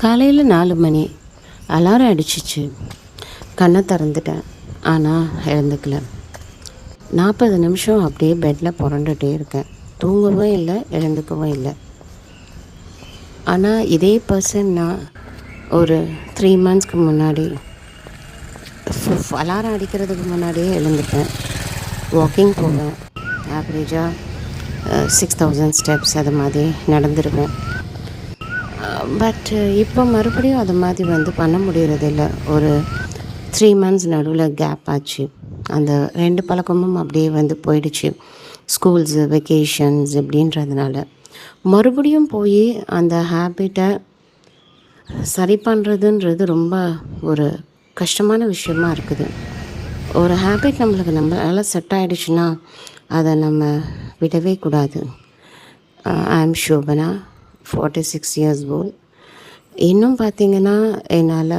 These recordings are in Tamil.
காலையில் 4 மணி அலாரம் அடிச்சிச்சு. கண்ணை திறந்துட்டேன். ஆனால் எழுந்துக்கல. 40 நிமிஷம் அப்படியே பெட்டில் புரண்டுகிட்டே இருக்கேன். தூங்கவும் இல்லை, எழுந்துக்கவும் இல்லை. ஆனால் இதே பர்சன் நான் ஒரு 3 monthsக்கு முன்னாடி அலாரம் அடிக்கிறதுக்கு முன்னாடியே எழுந்துப்பேன். வாக்கிங் போவேன். ஆவரேஜாக 6000 ஸ்டெப்ஸ் அது மாதிரி நடந்துருவேன். பட் இப்போ மறுபடியும் அது மாதிரி பண்ண முடியறதில்ல. ஒரு 3 months நடுவில் கேப் ஆச்சு. அந்த 2 பழக்கமும் அப்படியே போயிடுச்சு. ஸ்கூல்ஸு, வெக்கேஷன்ஸ் இப்படின்றதுனால மறுபடியும் போய் அந்த ஹேபிட்டை சரி பண்ணுறதுன்றது ரொம்ப ஒரு கஷ்டமான விஷயமா இருக்குது. ஒரு ஹேபிட் நம்மளால் செட் ஆகிடுச்சுன்னா அதை நம்ம விடவே கூடாது. ஐ ஆம் ஷோபனா, 46 years old. இன்னும் பார்த்திங்கன்னா என்னால்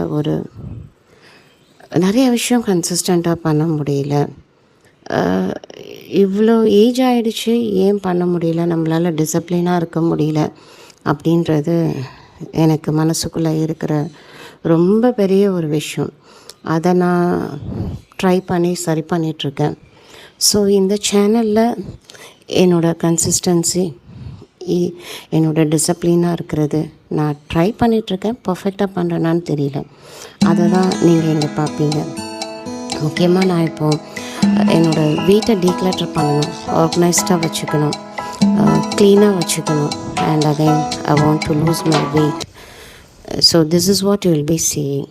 நிறைய விஷயம் கன்சிஸ்டண்ட்டாக பண்ண முடியல. இவ்வளோ ஏஜ் ஆகிடுச்சு, ஏன் பண்ண முடியல, நம்மளால் டிசிப்ளினாக இருக்க முடியல அப்படின்றது எனக்கு மனசுக்குள்ளே இருக்கிற ரொம்ப பெரிய ஒரு விஷயம். அதை நான் ட்ரை பண்ணி சரி பண்ணிகிட்ருக்கேன். ஸோ இந்த சேனலில் என்னோடய கன்சிஸ்டன்சி, என்னோடய டிசிப்ளினாக இருக்கிறது நான் ட்ரை பண்ணிகிட்ருக்கேன். பர்ஃபெக்டாக பண்ணுறேனான்னு தெரியல. அதை தான் நீங்கள் இங்கே பார்ப்பீங்க. முக்கியமாக நான் இப்போது என்னோடய வீட்டை டீக்ளட்டர் பண்ணணும், ஆர்கனைஸ்டாக வச்சுக்கணும், க்ளீனாக வச்சுக்கணும். And again I want to lose my wait. So this is what you will be seeing.